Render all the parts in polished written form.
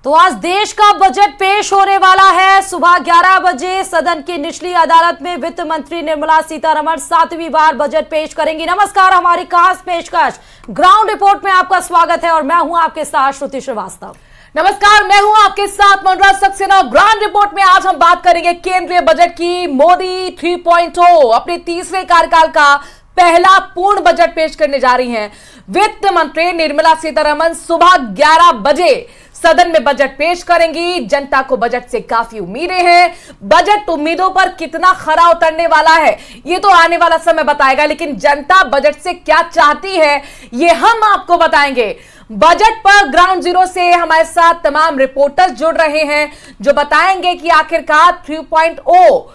तो आज देश का बजट पेश होने वाला है। सुबह 11 बजे सदन की निचली अदालत में वित्त मंत्री निर्मला सीतारमण 7वीं बार बजट पेश करेंगी। नमस्कार, हमारी खास पेशकश ग्राउंड रिपोर्ट में आपका स्वागत है और मैं हूं आपके साथ श्रुति श्रीवास्तव। नमस्कार, मैं हूं आपके साथ मनोज सक्सेना। ग्राउंड रिपोर्ट में आज हम बात करेंगे केंद्रीय बजट की। मोदी 3.0 अपने तीसरे कार्यकाल का पहला पूर्ण बजट पेश करने जा रही हैं। वित्त मंत्री निर्मला सीतारमण सुबह 11 बजे सदन में बजट पेश करेंगी। जनता को बजट से काफी उम्मीदें हैं। बजट उम्मीदों पर कितना खरा उतरने वाला है ये तो आने वाला समय बताएगा, लेकिन जनता बजट से क्या चाहती है ये हम आपको बताएंगे। बजट पर ग्राउंड जीरो से हमारे साथ तमाम रिपोर्टर्स जुड़ रहे हैं जो बताएंगे कि आखिरकार 3.0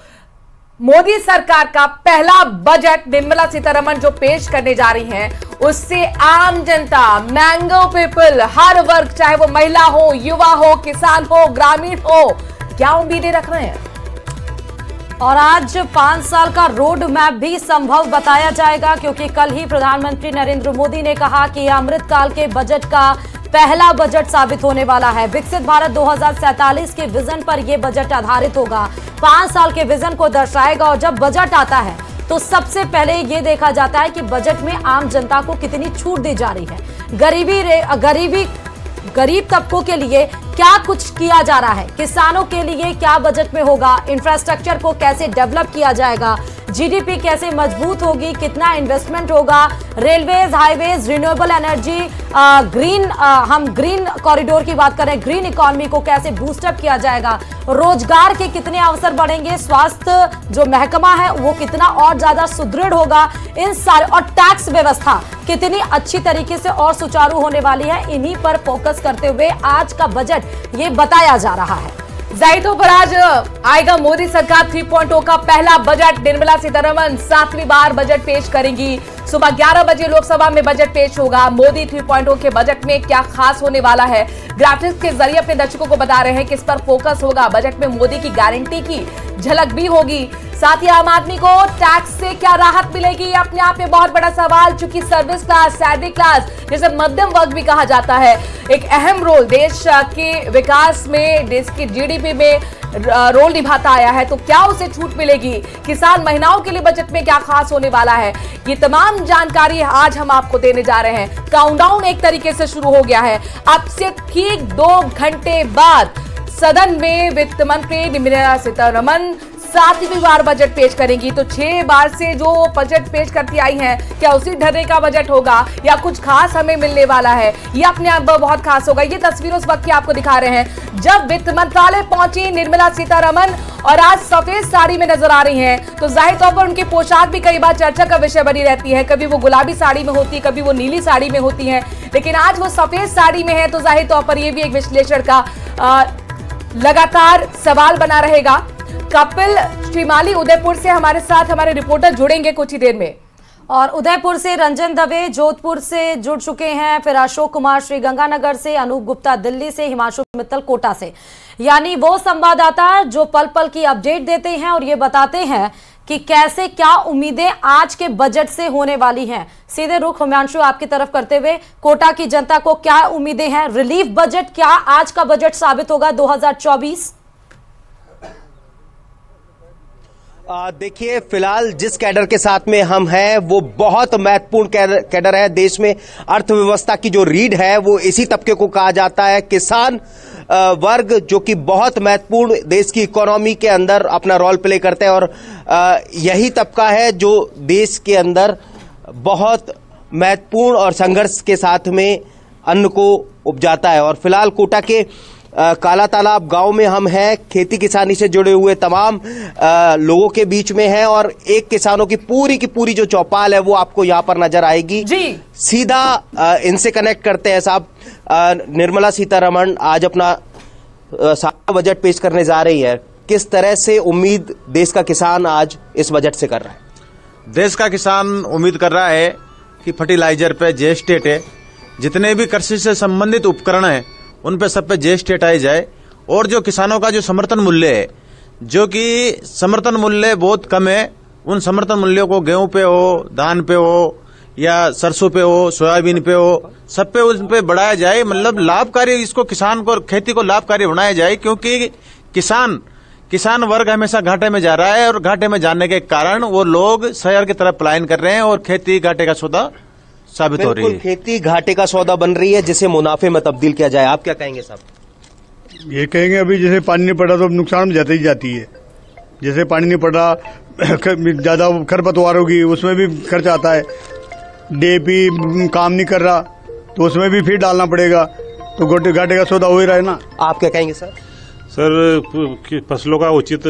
मोदी सरकार का पहला बजट निर्मला सीतारमण जो पेश करने जा रही हैं उससे आम जनता, मैंगो पीपल, हर वर्ग, चाहे वो महिला हो, युवा हो, किसान हो, ग्रामीण हो, क्या उम्मीदें रख रहे हैं। और आज 5 साल का रोड मैप भी संभव बताया जाएगा, क्योंकि कल ही प्रधानमंत्री नरेंद्र मोदी ने कहा कि अमृतकाल के बजट का पहला बजट साबित होने वाला है। विकसित भारत 2047 के विजन पर यह बजट आधारित होगा। 5 साल के विजन को दर्शाएगा और जब बजट आता है तो सबसे पहले यह देखा जाता है कि बजट में आम जनता को कितनी छूट दी जा रही है। गरीब तबकों के लिए क्या कुछ किया जा रहा है, किसानों के लिए क्या बजट में होगा, इंफ्रास्ट्रक्चर को कैसे डेवलप किया जाएगा, जीडीपी कैसे मजबूत होगी, कितना इन्वेस्टमेंट होगा, रेलवेज, हाईवेज, रिन्यूएबल एनर्जी, हम ग्रीन कॉरिडोर की बात करें, ग्रीन इकोनॉमी को कैसे बूस्टअप किया जाएगा, रोजगार के कितने अवसर बढ़ेंगे, स्वास्थ्य जो महकमा है वो कितना और ज्यादा सुदृढ़ होगा, इन सारे, और टैक्स व्यवस्था कितनी अच्छी तरीके से और सुचारू होने वाली है, इन्हीं पर फोकस करते हुए आज का बजट ये बताया जा रहा है। जाहिर पर आज आएगा मोदी सरकार 3.0 का पहला बजट। निर्मला सीतारमण 7वीं बार बजट पेश करेंगी। सुबह 11 बजे लोकसभा में बजट पेश होगा। मोदी 3.0 के बजट में क्या खास होने वाला है, ग्राफिक्स के जरिए अपने दर्शकों को बता रहे हैं किस पर फोकस होगा। बजट में मोदी की गारंटी की झलक भी होगी। साथ ही आम आदमी को टैक्स से क्या राहत मिलेगी, अपने आप में बहुत बड़ा सवाल, चूंकि सर्विस क्लास, सैलरी क्लास जिसे मध्यम वर्ग भी कहा जाता है, एक अहम रोल देश के विकास में, देश की जीडीपी में रोल निभाता आया है, तो क्या उसे छूट मिलेगी। किसान, महिलाओं के लिए बजट में क्या खास होने वाला है, ये तमाम जानकारी आज हम आपको देने जा रहे हैं। काउंटडाउन एक तरीके से शुरू हो गया है। अब से ठीक 2 घंटे बाद सदन में वित्त मंत्री निर्मला सीतारमण 7वीं बार बजट पेश करेंगी। तो 6 बार से जो बजट पेश करती आई हैं, क्या उसी ढर्रे का बजट होगा या कुछ खास हमें मिलने वाला है, ये अपने आप में बहुत खास होगा। ये तस्वीर उस वक्त की आपको दिखा रहे हैं जब वित्त मंत्रालय पहुंची निर्मला सीतारमण और आज सफेद साड़ी में नजर आ रही हैं। तो जाहिर तौर पर उनकी पोशाक भी कई बार चर्चा का विषय बनी रहती है। कभी वो गुलाबी साड़ी में होती है, कभी वो नीली साड़ी में होती है, लेकिन आज वो सफेद साड़ी में है। तो जाहिर तौर पर यह भी एक विश्लेषण का लगातार सवाल बना रहेगा। कपिल श्रीमाली उदयपुर से हमारे साथ हमारे रिपोर्टर जुड़ेंगे कुछ ही देर में, और उदयपुर से रंजन दवे जोधपुर से जुड़ चुके हैं, फिर अशोक कुमार श्रीगंगानगर से, अनूप गुप्ता दिल्ली से, हिमांशु मित्तल कोटा से, यानी वो संवाददाता जो पल पल की अपडेट देते हैं और ये बताते हैं कि कैसे क्या उम्मीदें आज के बजट से होने वाली हैं। सीधे रुख हिमांशु आपकी तरफ करते हुए, कोटा की जनता को क्या उम्मीदें हैं, रिलीफ बजट क्या आज का बजट साबित होगा 2024? देखिए, फिलहाल जिस कैडर के साथ में हम हैं वो बहुत महत्वपूर्ण कैडर है। देश में अर्थव्यवस्था की जो रीढ़ है वो इसी तबके को कहा जाता है, किसान वर्ग, जो कि बहुत महत्वपूर्ण देश की इकोनॉमी के अंदर अपना रोल प्ले करते हैं। और यही तबका है जो देश के अंदर बहुत महत्वपूर्ण और संघर्ष के साथ में अन्न को उपजाता है। और फिलहाल कोटा के काला तालाब गांव में हम हैं, खेती किसानी से जुड़े हुए तमाम लोगों के बीच में हैं, और एक किसानों की पूरी जो चौपाल है वो आपको यहाँ पर नजर आएगी जी। सीधा इनसे कनेक्ट करते हैं। साहब, निर्मला सीतारमण आज अपना 7वां बजट पेश करने जा रही है, किस तरह से उम्मीद देश का किसान आज इस बजट से कर रहा है? देश का किसान उम्मीद कर रहा है कि फर्टिलाइजर पे जीएसटी है, जितने भी कृषि से संबंधित उपकरण हैं उन पे सब पे जीएसटी हटाई जाए, और जो किसानों का जो समर्थन मूल्य है, जो कि समर्थन मूल्य बहुत कम है, उन समर्थन मूल्यों को गेहूं पे हो, धान पे हो या सरसों पे हो, सोयाबीन पे हो, सब पे उन पे बढ़ाया जाए। मतलब लाभकारी, इसको किसान को, खेती को लाभकारी बनाया जाए, क्योंकि किसान वर्ग हमेशा घाटे में जा रहा है और घाटे में जाने के कारण वो लोग शहर की तरफ पलायन कर रहे हैं और खेती घाटे का सौदा साबित हो रही है। खेती घाटे का सौदा बन रही है, जिसे मुनाफे में तब्दील किया जाए। आप क्या कहेंगे साहब? ये कहेंगे अभी जैसे पानी नहीं पड़ा तो नुकसान में जाती ही जाती है। जैसे पानी नहीं पड़ा, ज्यादा खरपतवार होगी, उसमें भी खर्च आता है। डीएपी काम नहीं कर रहा तो उसमें भी फिर डालना पड़ेगा, तो घाटे का सौदा हो ही रहा है ना। आप क्या कहेंगे सर? सर, फसलों का उचित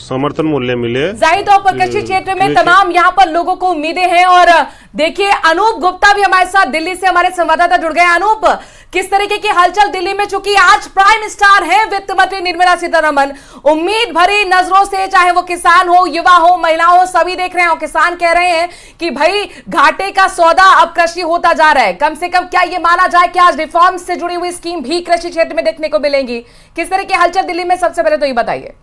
समर्थन मूल्य मिले। जाहिर तौर पर कृषि क्षेत्र में तमाम यहाँ पर लोगों को उम्मीदें हैं। और देखिए, अनूप गुप्ता भी हमारे साथ दिल्ली से हमारे संवाददाता जुड़ गए। अनूप, किस तरीके की हलचल दिल्ली में, चूंकि आज प्राइम स्टार है वित्त मंत्री निर्मला सीतारमण, उम्मीद भरी नजरों से, चाहे वो किसान हो, युवा हो, महिला हो, सभी देख रहे हैं। और किसान कह रहे हैं कि भाई घाटे का सौदा अब कृषि होता जा रहा है। कम से कम क्या ये माना जाए कि आज रिफॉर्म से जुड़ी हुई स्कीम भी कृषि क्षेत्र में देखने को मिलेंगी? किस तरह की हलचल दिल्ली में, सबसे पहले तो ये बताइए।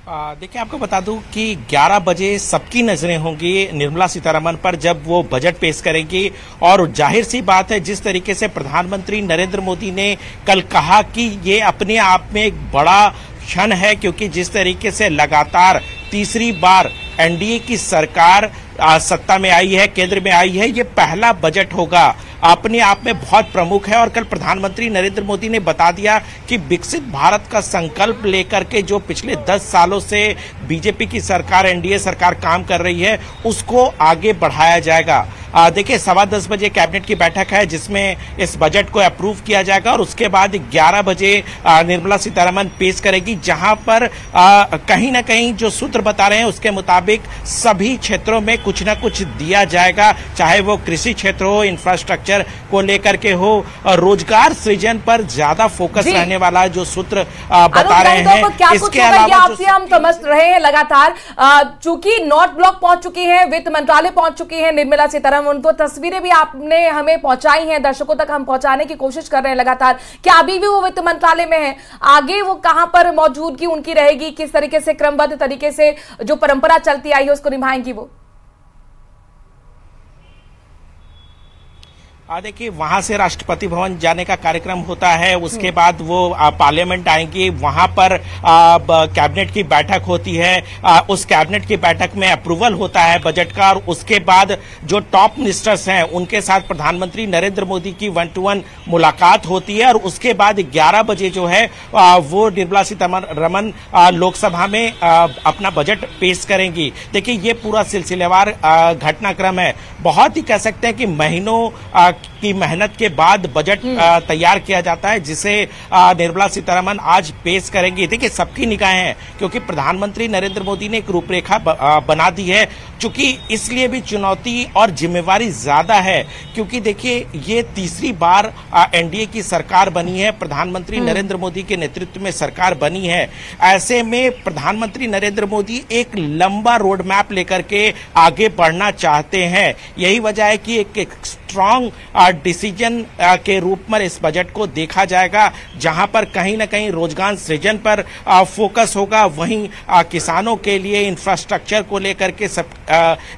देखिए, आपको बता दूं कि 11 बजे सबकी नजरें होंगी निर्मला सीतारमण पर जब वो बजट पेश करेंगी। और जाहिर सी बात है, जिस तरीके से प्रधानमंत्री नरेंद्र मोदी ने कल कहा कि ये अपने आप में एक बड़ा क्षण है, क्योंकि जिस तरीके से लगातार तीसरी बार एनडीए की सरकार सत्ता में आई है, केंद्र में आई है, ये पहला बजट होगा, अपने आप में बहुत प्रमुख है। और कल प्रधानमंत्री नरेंद्र मोदी ने बता दिया कि विकसित भारत का संकल्प लेकर के जो पिछले 10 सालों से बीजेपी की सरकार, एनडीए सरकार काम कर रही है, उसको आगे बढ़ाया जाएगा। देखिए, 10:15 बजे कैबिनेट की बैठक है जिसमें इस बजट को अप्रूव किया जाएगा और उसके बाद 11 बजे निर्मला सीतारमण पेश करेगी, जहां पर कहीं ना कहीं जो सूत्र बता रहे हैं उसके मुताबिक सभी क्षेत्रों में कुछ ना कुछ दिया जाएगा, चाहे वो कृषि क्षेत्र हो, इंफ्रास्ट्रक्चर को लेकर के हो, रोजगार सृजन पर ज्यादा फोकस रहने वाला जो सूत्र बता रहे हैं। इसके अलावा आपसे हम समझ रहे हैं लगातार, चूंकि नॉर्थ ब्लॉक पहुंच चुकी है, वित्त मंत्रालय पहुंच चुकी है निर्मला सीतारमण, तो तस्वीरें भी आपने हमें पहुंचाई हैं, दर्शकों तक हम पहुंचाने की कोशिश कर रहे हैं लगातार। क्या अभी भी वो वित्त मंत्रालय में है? आगे वो कहां पर मौजूदगी उनकी रहेगी? किस तरीके से क्रमबद्ध तरीके से जो परंपरा चलती आई है उसको निभाएंगी वो? देखिए, वहां से राष्ट्रपति भवन जाने का कार्यक्रम होता है, उसके बाद वो पार्लियामेंट आएंगी, वहां पर कैबिनेट की बैठक होती है, उस कैबिनेट की बैठक में अप्रूवल होता है बजट का, और उसके बाद जो टॉप मिनिस्टर्स हैं उनके साथ प्रधानमंत्री नरेंद्र मोदी की 1-to-1 मुलाकात होती है। और उसके बाद 11 बजे जो है वो निर्मला सीतारमण लोकसभा में अपना बजट पेश करेंगी। देखिए, ये पूरा सिलसिलेवार घटनाक्रम है, बहुत ही कह सकते हैं कि महीनों की मेहनत के बाद बजट तैयार किया जाता है, जिसे निर्मला सीतारमण आज पेश करेंगी। देखिए, सबकी निगाहें हैं क्योंकि प्रधानमंत्री नरेंद्र मोदी ने एक रूपरेखा बना दी है, चूंकि इसलिए भी चुनौती और जिम्मेवारी ज्यादा है क्योंकि देखिए, ये तीसरी बार एनडीए की सरकार बनी है, प्रधानमंत्री नरेंद्र मोदी के नेतृत्व में सरकार बनी है। ऐसे में प्रधानमंत्री नरेंद्र मोदी एक लंबा रोड मैप लेकर के आगे बढ़ना चाहते हैं। यही वजह है कि एक स्ट्रॉन्ग डिसीजन के रूप में इस बजट को देखा जाएगा, जहां पर कहीं ना कहीं रोजगार सृजन पर फोकस होगा, वहीं किसानों के लिए इंफ्रास्ट्रक्चर को लेकर के सब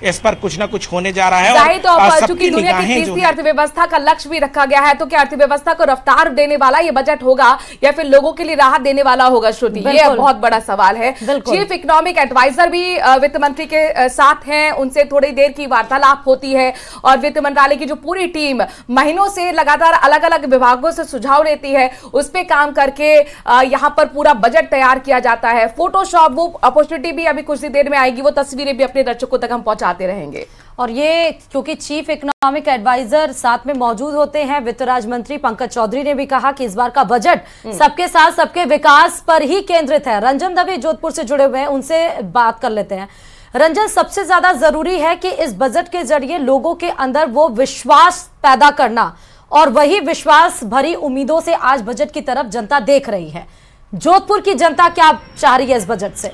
इस पर कुछ ना कुछ होने जा रहा है। और चूंकि दुनिया की तीसरी अर्थव्यवस्था का लक्ष्य भी रखा गया है, तो क्या अर्थव्यवस्था को रफ्तार देने वाला ये बजट होगा या फिर लोगों के लिए राहत देने वाला होगा? श्रुति, ये बहुत बड़ा सवाल है। चीफ इकोनॉमिक एडवाइजर भी वित्त मंत्री के साथ हैं, उनसे थोड़ी देर की वार्तालाप होती है और वित्त मंत्रालय की जो पूरी टीम महीनों से लगातार अलग अलग विभागों से सुझाव लेती है, उस पे काम करके यहां पर पूरा बजट तैयार किया जाता है। फोटोशॉप वो अपॉर्चुनिटी भी अभी कुछ ही देर में आएगी, वो तस्वीरें भी अपने दर्शकों तक हम पहुंचाते रहेंगे। और ये क्योंकि चीफ इकोनॉमिक एडवाइजर साथ में मौजूद होते हैं, वित्त राज्य मंत्री पंकज चौधरी ने भी कहा कि इस बार का बजट सबके साथ सबके विकास पर ही केंद्रित है। रंजन दवे जोधपुर से जुड़े हुए हैं, उनसे बात कर लेते हैं। रंजन, सबसे ज्यादा जरूरी है कि इस बजट के जरिए लोगों के अंदर वो विश्वास पैदा करना, और वही विश्वास भरी उम्मीदों से आज बजट की तरफ जनता देख रही है। जोधपुर की जनता क्या चाह रही है इस बजट से?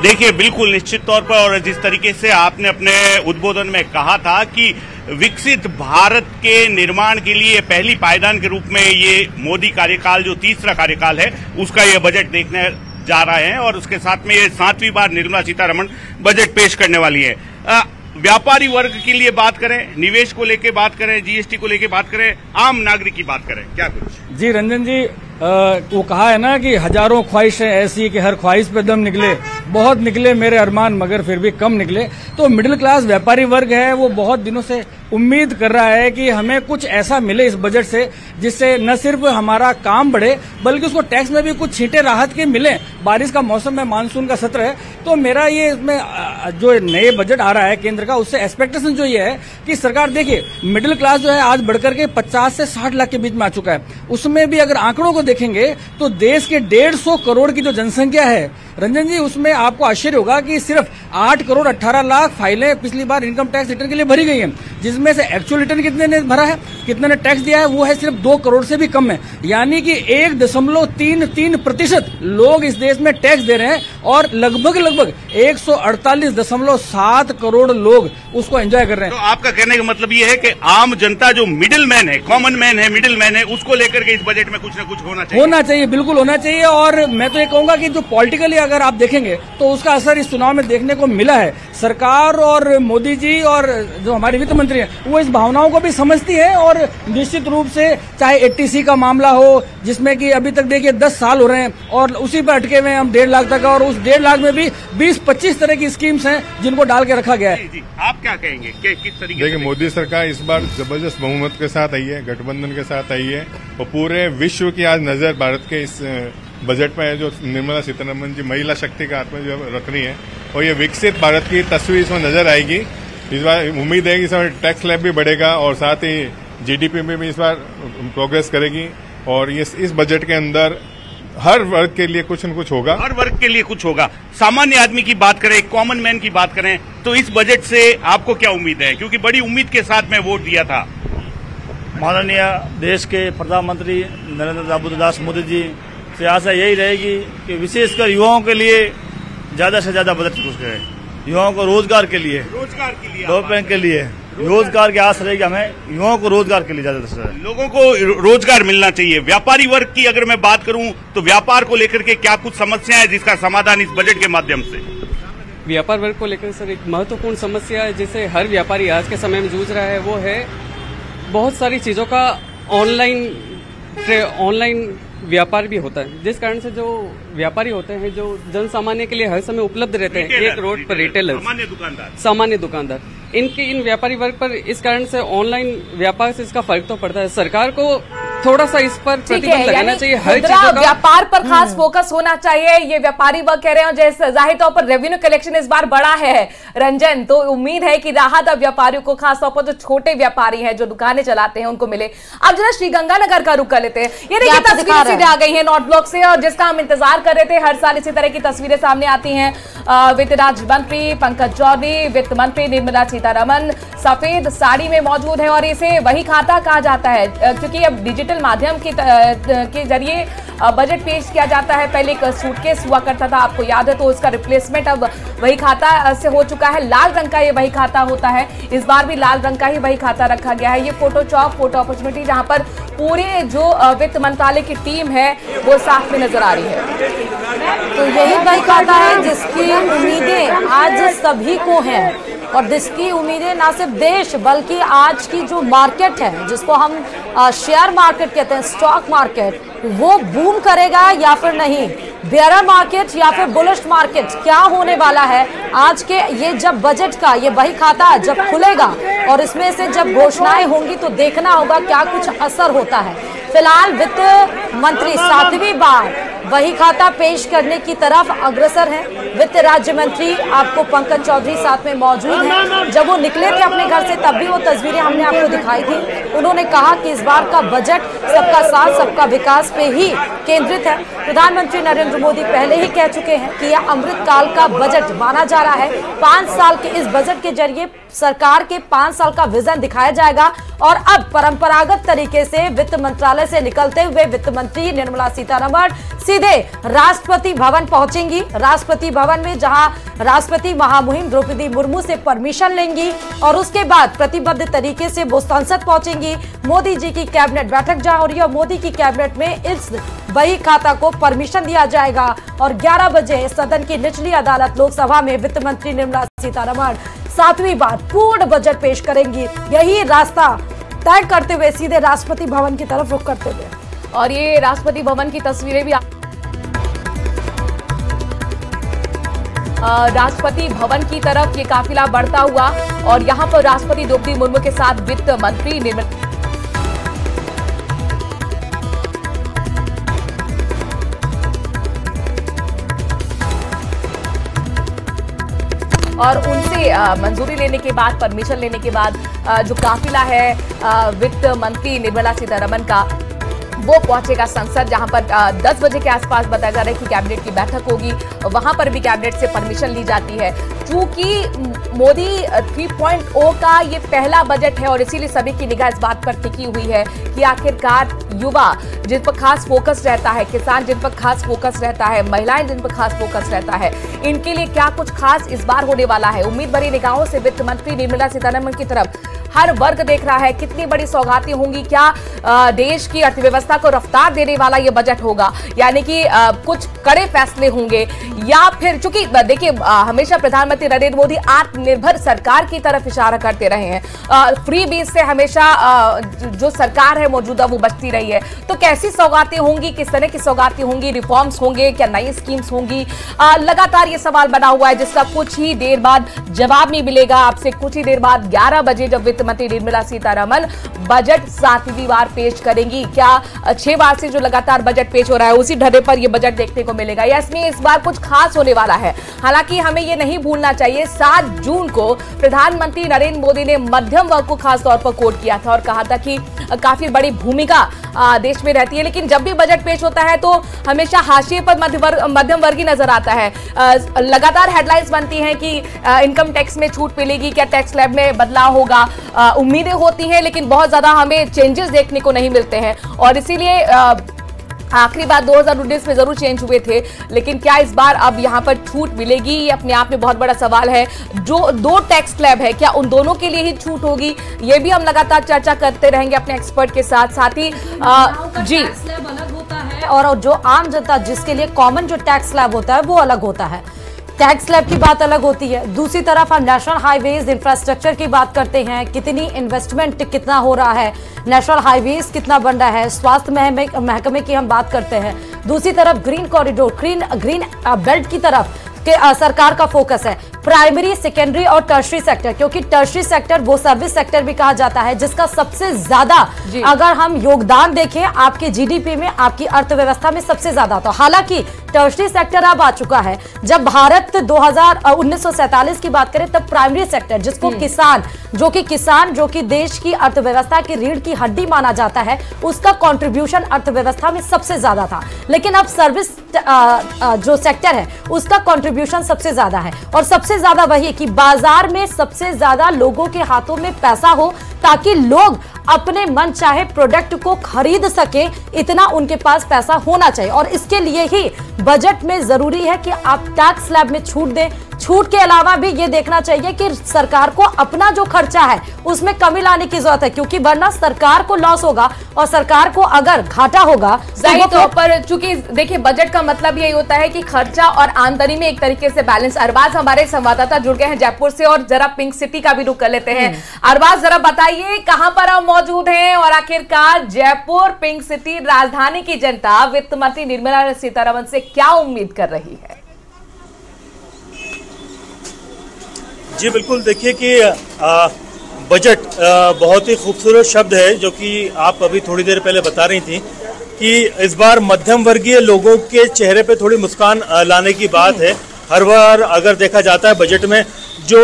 देखिए, बिल्कुल निश्चित तौर पर, और जिस तरीके से आपने अपने उद्बोधन में कहा था कि विकसित भारत के निर्माण के लिए पहली पायदान के रूप में ये मोदी कार्यकाल जो तीसरा कार्यकाल है उसका ये बजट देखने जा रहे हैं और उसके साथ में ये 7वीं बार निर्मला सीतारमण बजट पेश करने वाली है। व्यापारी वर्ग के लिए बात करें, निवेश को लेके बात करें, जीएसटी को लेके बात करें, आम नागरिक की बात करें, क्या कुछ? जी रंजन जी, वो कहा है ना कि हजारों ख्वाहिशें ऐसी कि हर ख्वाहिश पे दम निकले, बहुत निकले मेरे अरमान मगर फिर भी कम निकले। तो मिडिल क्लास व्यापारी वर्ग है वो बहुत दिनों से उम्मीद कर रहा है कि हमें कुछ ऐसा मिले इस बजट से जिससे न सिर्फ हमारा काम बढ़े बल्कि उसको टैक्स में भी कुछ छींटे राहत के मिले। बारिश का मौसम है, मानसून का सत्र है, तो मेरा ये इसमें जो नए बजट आ रहा है केंद्र का उससे एक्सपेक्टेशन जो ये है कि सरकार देखिए मिडिल क्लास जो है आज बढ़कर के 50 से 60 लाख के बीच में आ चुका है। उसमें भी अगर आंकड़ों को देखेंगे तो देश के 150 करोड़ की जो जनसंख्या है रंजन जी, उसमें आपको आश्चर्य होगा कि सिर्फ 8 करोड़ 18 लाख फाइलें पिछली बार इनकम टैक्स रिटर्न के लिए भरी गई हैं, जिसमें से एक्चुअल रिटर्न कितने ने भरा है, कितने ने टैक्स दिया है, वो है सिर्फ 2 करोड़ से भी कम है। यानी कि 1.33% लोग इस देश में टैक्स दे रहे हैं और लगभग 148.7 करोड़ लोग उसको एंजॉय कर रहे हैं। तो आपका कहने का मतलब ये है कि आम जनता जो मिडिल मैन है, कॉमन मैन है, मिडिल मैन है, उसको लेकर के इस बजट में कुछ न कुछ होना चाहिए, बिल्कुल होना चाहिए। और मैं तो ये कहूंगा कि जो पॉलिटिकली अगर आप देखेंगे तो उसका असर इस चुनाव में देखने को मिला है। सरकार और मोदी जी और जो हमारे वित्त मंत्री हैं वो इस भावनाओं को भी समझती है और निश्चित रूप से चाहे 80C का मामला हो जिसमें कि अभी तक देखिए 10 साल हो रहे हैं और उसी पर अटके हुए हैं हम 1.5 लाख तक, और उस 1.5 लाख में भी 20-25 तरह की स्कीम्स हैं जिनको डाल के रखा गया है। जी, आप क्या कहेंगे कि किस तरीके? देखिए मोदी सरकार इस बार जबरदस्त बहुमत के साथ आई है, गठबंधन के साथ आई है और पूरे विश्व की आज नजर भारत के इस बजट में है जो निर्मला सीतारमण जी महिला शक्ति का हाथ में जो रख रही है और ये विकसित भारत की तस्वीर इसमें नजर आएगी। इस बार उम्मीद है कि इसमें टैक्स स्लैब भी बढ़ेगा और साथ ही जीडीपी में भी इस बार प्रोग्रेस करेगी और ये इस बजट के अंदर हर वर्ग के लिए कुछ न कुछ होगा, हर वर्ग के लिए कुछ होगा। सामान्य आदमी की बात करें, कॉमन मैन की बात करें तो इस बजट से आपको क्या उम्मीद है? क्योंकि बड़ी उम्मीद के साथ मैं वोट दिया था। माननीय देश के प्रधानमंत्री नरेंद्र दामोदर मोदी जी से आशा यही रहेगी कि विशेषकर युवाओं के लिए ज्यादा से ज्यादा बजट कुछ करें, युवाओं को रोजगार के लिए डेवलपमेंट के लिए रोजगार की आस रहेगी, हमें युवाओं को रोजगार के लिए ज्यादा से ज्यादा लोगों को रोजगार मिलना चाहिए। व्यापारी वर्ग की अगर मैं बात करूं तो व्यापार को लेकर के क्या कुछ समस्या है जिसका समाधान इस बजट के माध्यम से? व्यापार वर्ग को लेकर सर एक महत्वपूर्ण समस्या है जिसे हर व्यापारी आज के समय में जूझ रहा है, वो है बहुत सारी चीजों का ऑनलाइन व्यापार भी होता है, जिस कारण से जो व्यापारी होते हैं जो जन सामान्य के लिए हर समय उपलब्ध रहते हैं, एक रोड पर रिटेलर, सामान्य दुकानदार, इन व्यापारी वर्ग पर इस कारण से ऑनलाइन व्यापार से इसका फर्क तो पड़ता है। सरकार को थोड़ा सा इस पर प्रतिबंध लगाना चाहिए, हर चीज का व्यापार पर खास फोकस होना चाहिए, ये व्यापारी वर्ग कह रहे हैं। जैसे जाहिर तौर पर रेवेन्यू कलेक्शन इस बार बड़ा है रंजन, तो उम्मीद है कि राहत अब व्यापारियों को, खासतौर पर जो छोटे व्यापारी हैं जो दुकानें चलाते हैं उनको मिले। अब जरा श्रीगंगानगर का रुख कर लेते हैं। ये देखिए तस्वीरें सीधे आ गई हैं नॉर्थ ब्लॉक से और जिसका हम इंतजार कर रहे थे। हर साल इसी तरह की तस्वीरें सामने आती हैं। वित्त राज्य मंत्री पंकज चौधरी, वित्त मंत्री निर्मला सीतारमण सफेद साड़ी में मौजूद है और इसे वही खाता कहा जाता है क्योंकि अब डिजिटल माध्यम के जरिए बजट पेश किया जाता है। पहले एक सूटकेस हुआ करता था, आपको याद है, तो इसका रिप्लेसमेंट अब वही खाता से हो चुका है। लाल रंग का ये वही खाता होता है, इस बार भी लाल रंग का ही वही खाता रखा गया है। ये फोटो अपॉर्चुनिटी जहां पर पूरे जो वित्त मंत्रालय की टीम है वो साथ में नजर आ रही है। तो यही वही खाता है जिसकी उम्मीदें आज सभी को हैं और जिसकी उम्मीदें ना सिर्फ देश बल्कि आज की जो मार्केट है जिसको हम शेयर मार्केट कहते हैं, स्टॉक मार्केट, वो बूम करेगा या फिर नहीं, बेयर मार्केट या फिर बुलिश मार्केट, क्या होने वाला है आज के ये जब बजट का ये वही खाता जब खुलेगा और इसमें से जब घोषणाएं होंगी तो देखना होगा क्या कुछ असर होता है। फिलहाल वित्त मंत्री 7वीं बार वही खाता पेश करने की तरफ अग्रसर है। वित्त राज्य मंत्री आपको पंकज चौधरी साथ में मौजूद हैं। जब वो निकले थे अपने घर से तब भी वो तस्वीरें हमने आपको दिखाई थी। उन्होंने कहा कि इस बार का बजट सबका साथ सबका विकास पे ही केंद्रित है। प्रधानमंत्री नरेंद्र मोदी पहले ही कह चुके हैं कि यह अमृतकाल का बजट माना जा रहा है। 5 साल के इस बजट के जरिए सरकार के 5 साल का विजन दिखाया जाएगा और अब परंपरागत तरीके से वित्त मंत्रालय से निकलते हुए वित्त मंत्री निर्मला सीतारमण सीधे राष्ट्रपति भवन पहुंचेंगी। राष्ट्रपति भवन में, जहां राष्ट्रपति महामहिम द्रौपदी मुर्मू से परमिशन लेंगी और उसके बाद प्रतिबद्ध तरीके से वो संसद पहुंचेंगी। मोदी जी की कैबिनेट बैठक जहां हो रही है, मोदी की कैबिनेट में इस बही खाता को परमिशन दिया जाएगा और 11 बजे सदन की निचली अदालत लोकसभा में वित्त मंत्री निर्मला सीतारमण 7वीं बार पूर्ण बजट पेश करेंगी। यही रास्ता तय करते हुए सीधे राष्ट्रपति भवन की तरफ रुख करते हुए, और ये राष्ट्रपति भवन की तस्वीरें भी राष्ट्रपति भवन की तरफ ये काफिला बढ़ता हुआ और यहाँ पर राष्ट्रपति द्रौपदी मुर्मू के साथ वित्त मंत्री निर्मला और उनसे मंजूरी लेने के बाद, परमिशन लेने के बाद जो काफिला है वित्त मंत्री निर्मला सीतारमण का, वो पहुंचेगा संसद, जहां पर 10 बजे के आसपास बताया जा रहा है कि कैबिनेट की बैठक होगी। वहां पर भी कैबिनेट से परमिशन ली जाती है। चूंकि मोदी 3.0 का ये पहला बजट है और इसीलिए सभी की निगाह इस बात पर टिकी हुई है कि आखिरकार युवा जिन पर खास फोकस रहता है, किसान जिन पर खास फोकस रहता है, महिलाएं जिन पर खास फोकस रहता है, इनके लिए क्या कुछ खास इस बार होने वाला है। उम्मीद भरी निगाहों से वित्त मंत्री निर्मला सीतारमण की तरफ हर वर्ग देख रहा है। कितनी बड़ी सौगातें होंगी, क्या देश की अर्थव्यवस्था को रफ्तार देने वाला ये बजट होगा, यानी कि कुछ कड़े फैसले होंगे, या फिर चूंकि देखिए हमेशा प्रधानमंत्री नरेंद्र मोदी आत्मनिर्भर सरकार की तरफ इशारा करते रहे हैं। फ्री बीज से हमेशा जो सरकार है मौजूदा वो बचती रही है। तो कैसी सौगातें होंगी, किस तरह की सौगातें होंगी, रिफॉर्म्स होंगे, क्या नई स्कीम्स होंगी, लगातार ये सवाल बना हुआ है, जिसका कुछ ही देर बाद जवाब नहीं मिलेगा। आपसे कुछ ही देर बाद 11 बजे जब वित्त मंत्री निर्मला सीतारमण बजट 7वीं बार पेश करेंगी, क्या 6 बार से जो लगातार बजट पेश हो रहा है उसी ढर्रे पर यह बजट देखने को मिलेगा, या इसमें इस बार कुछ खास होने वाला है। हालांकि हमें यह नहीं भूलना चाहिए 7 जून को प्रधानमंत्री नरेंद्र मोदी ने मध्यम वर्ग को खास तौर पर कोट किया था और कहा था कि काफी बड़ी भूमिका देश में रहती है, लेकिन जब भी बजट पेश होता है तो हमेशा हाशिए पर मध्यम वर्ग ही नजर आता है। लगातार हेडलाइंस बनती हैं कि इनकम टैक्स में छूट मिलेगी, क्या टैक्स स्लैब में बदलाव होगा, उम्मीदें होती हैं, लेकिन बहुत ज्यादा हमें चेंजेस देखने को नहीं मिलते हैं। और इसीलिए आखिरी बार 2019 में जरूर चेंज हुए थे, लेकिन क्या इस बार अब यहां पर छूट मिलेगी, ये अपने आप में बहुत बड़ा सवाल है। जो 2 टैक्स स्लैब है, क्या उन दोनों के लिए ही छूट होगी, ये भी हम लगातार चर्चा करते रहेंगे अपने एक्सपर्ट के साथ। साथ ही जी अलग होता है और जो आम जनता जिसके लिए कॉमन जो टैक्स स्लैब होता है वो अलग होता है। टैक्स स्लैब की बात अलग होती है। दूसरी तरफ हम नेशनल हाईवेज इंफ्रास्ट्रक्चर की बात करते हैं, कितनी इन्वेस्टमेंट कितना हो रहा है, नेशनल हाईवेज कितना बन रहा है, स्वास्थ्य महकमे की हम बात करते हैं। दूसरी तरफ ग्रीन कॉरिडोर, ग्रीन बेल्ट की तरफ सरकार का फोकस है। प्राइमरी, सेकेंडरी और टर्शरी सेक्टर, क्योंकि टर्शरी सेक्टर वो सर्विस सेक्टर भी कहा जाता है जिसका सबसे ज्यादा अगर हम योगदान देखें आपके जीडीपी में, आपकी अर्थव्यवस्था में सबसे ज्यादा। तो हालांकि टर्शरी सेक्टर अब आ चुका है। जब भारत 1947 की बात करें तब प्राइमरी सेक्टर जिसको किसान जो कि देश की अर्थव्यवस्था की रीढ़ की हड्डी माना जाता है, उसका कंट्रीब्यूशन अर्थव्यवस्था में सबसे ज्यादा था। लेकिन अब सर्विस जो सेक्टर है उसका कंट्रीब्यूशन सबसे ज्यादा है और सबसे ज्यादा वही कि बाजार में सबसे ज्यादा लोगों के हाथों में पैसा हो ताकि लोग अपने मन चाहे प्रोडक्ट को खरीद सके, इतना उनके पास पैसा होना चाहिए। और इसके लिए ही बजट में जरूरी है कि आप टैक्स स्लैब में छूट दें। छूट के अलावा भी ये देखना चाहिए कि सरकार को अपना जो खर्चा है उसमें कमी लाने की जरूरत है, क्योंकि वरना सरकार को लॉस होगा और सरकार को अगर घाटा होगा जाहिर तौर पर, चूंकि देखिए बजट का मतलब यही होता है कि खर्चा और आमदनी में एक तरीके से बैलेंस। अरबाज हमारे संवाददाता जुड़ गए हैं जयपुर से और जरा पिंक सिटी का भी रुख कर लेते हैं। अरबाज जरा बताइए कहां पर हम मौजूद हैं और आखिरकार जयपुर पिंक सिटी राजधानी की जनता वित्त मंत्री निर्मला सीतारमण से क्या उम्मीद कर रही है? जी बिल्कुल, देखिए कि बजट बहुत ही खूबसूरत शब्द है जो कि आप अभी थोड़ी देर पहले बता रही थी कि इस बार मध्यम वर्गीय लोगों के चेहरे पे थोड़ी मुस्कान लाने की बात है। हर बार अगर देखा जाता है बजट में जो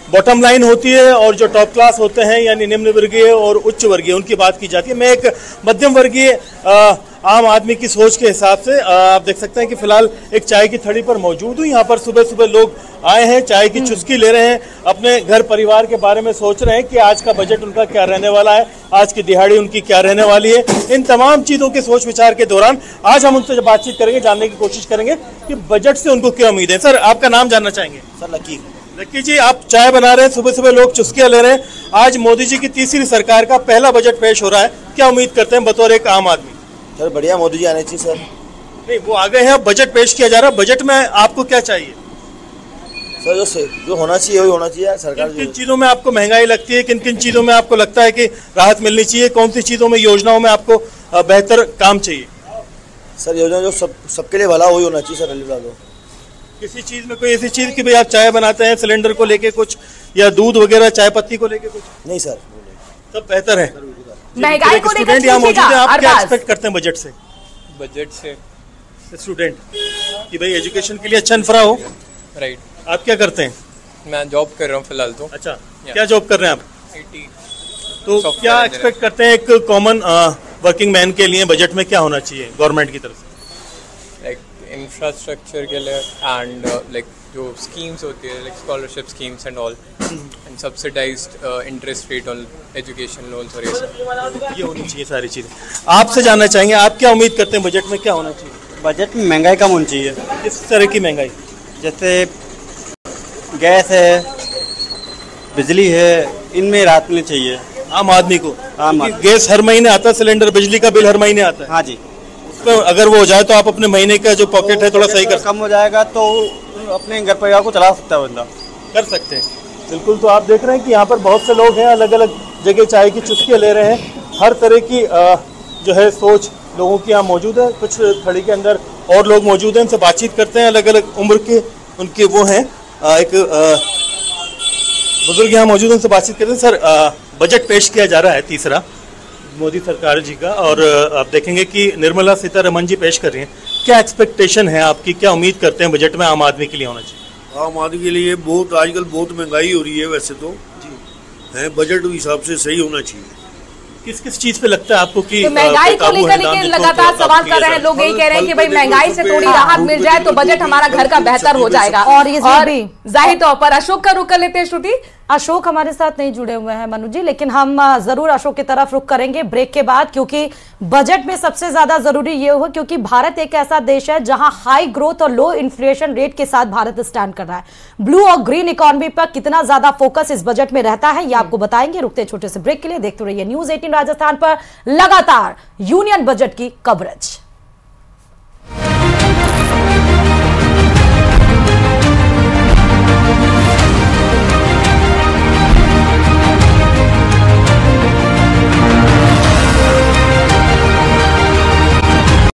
बॉटम लाइन होती है और जो टॉप क्लास होते हैं यानी निम्न वर्गीय और उच्च वर्गीय उनकी बात की जाती है। मैं एक मध्यम वर्गीय आम आदमी की सोच के हिसाब से आप देख सकते हैं कि फिलहाल एक चाय की थड़ी पर मौजूद हूँ। यहाँ पर सुबह सुबह लोग आए हैं, चाय की चुस्की ले रहे हैं, अपने घर परिवार के बारे में सोच रहे हैं कि आज का बजट उनका क्या रहने वाला है, आज की दिहाड़ी उनकी क्या रहने वाली है। इन तमाम चीजों के सोच विचार के दौरान आज हम उनसे बातचीत करेंगे, जानने की कोशिश करेंगे कि बजट से उनको क्या उम्मीद है। सर, आपका नाम जानना चाहेंगे? सर, लक्की जी, आप चाय बना रहे हैं, सुबह सुबह लोग चुस्कियां ले रहे हैं। आज मोदी जी की तीसरी सरकार का पहला बजट पेश हो रहा है, क्या उम्मीद करते हैं बतौर एक आम आदमी? सर, बढ़िया, मोदी जी आने चाहिए सर। नहीं, वो आ गए हैं, बजट पेश किया जा रहा है। बजट में आपको क्या चाहिए? सर, जो होना चाहिए वही होना चाहिए सरकार। किन चीजों में आपको महंगाई लगती है, किन किन चीजों में आपको लगता है कि राहत मिलनी चाहिए, कौन सी चीजों में, योजनाओं में आपको बेहतर काम चाहिए? सर, योजना जो सबके लिए भला वही होना चाहिए सर। किसी चीज में कोई ऐसी चीज कि भाई आप चाय बनाते हैं, सिलेंडर को लेके कुछ, या दूध वगैरह, चाय पत्ती को लेके कुछ? नहीं सर, सब बेहतर है। महंगाई को लेकर यहाँ मौजूद है, आप क्या एक्सपेक्ट करते हैं बजट से? बजट से स्टूडेंट कि भाई एजुकेशन के लिए अच्छा इंफ्रा हो। राइट। आप क्या करते हैं? मैं जॉब कर रहा हूँ फिलहाल तो। अच्छा, क्या जॉब कर रहे हैं आप? IT। तो क्या एक्सपेक्ट करते हैं एक कॉमन वर्किंग मैन के लिए बजट में क्या होना चाहिए गवर्नमेंट की तरफ से? लाइक इंफ्रास्ट्रक्चर के लिए एंड लाइक जो स्कीम्स होती है, like scholarship schemes and all, and subsidised interest rate on education loans, और ये होनी चाहिए सारी चीजें। आपसे जानना चाहेंगे, आप क्या उम्मीद करते हैं बजट में क्या होना चाहिए? बजट में महंगाई कम होनी चाहिए। किस तरह की महंगाई? जैसे गैस है, बिजली है, इनमें राहत मिलनी चाहिए आम आदमी को। गैस हर महीने आता है, सिलेंडर, बिजली का बिल हर महीने आता है। हाँ जी। तो अगर वो हो जाए तो आप अपने महीने का जो पॉकेट है थोड़ा सही कम हो जाएगा तो अपने घर परिवार को चला सकता है बंदा। कर सकते हैं, बिल्कुल। तो आप देख रहे हैं कि यहाँ पर बहुत से लोग हैं, अलग अलग जगह चाय की चुस्कियाँ ले रहे हैं। हर तरह की जो है सोच लोगों की यहाँ मौजूद है। कुछ थड़ी के अंदर और लोग मौजूद हैं, उनसे बातचीत करते हैं। अलग अलग उम्र के उनके वो हैं, एक बुजुर्ग यहाँ मौजूद हैं, उनसे बातचीत करते हैं। सर, बजट पेश किया जा रहा है तीसरा मोदी सरकार जी का, और आप देखेंगे कि निर्मला सीतारमण जी पेश कर रही हैं। क्या एक्सपेक्टेशन है आपकी, क्या उम्मीद करते हैं बजट में आम आदमी के लिए होना चाहिए? आम आदमी के लिए बहुत आजकल बहुत महंगाई हो रही है, वैसे तो है, बजट हिसाब से सही होना चाहिए। किस किस चीज पे लगता है आपको कि तो महंगाई को लेकर लगातार सवाल कर रहे हैं लोग, यही कह रहे हैं कि भाई महंगाई से थोड़ी राहत मिल जाए तो बजट हमारा घर का बेहतर हो जाएगा। और जाहिर तौर पर अशोक का रुख कर लेते हैं। श्रुति, अशोक हमारे साथ नहीं जुड़े हुए हैं मनु जी, लेकिन हम जरूर अशोक की तरफ रुख करेंगे ब्रेक के बाद, क्योंकि बजट में सबसे ज्यादा जरूरी ये हो, क्योंकि भारत एक ऐसा देश है जहां हाई ग्रोथ और लो इन्फ्लेशन रेट के साथ भारत स्टैंड कर रहा है। ब्लू और ग्रीन इकोनॉमी पर कितना ज्यादा फोकस इस बजट में रहता है, ये आपको बताएंगे। रुकते छोटे से ब्रेक के लिए देखते रहिए न्यूज़ 18 राजस्थान पर लगातार यूनियन बजट की कवरेज।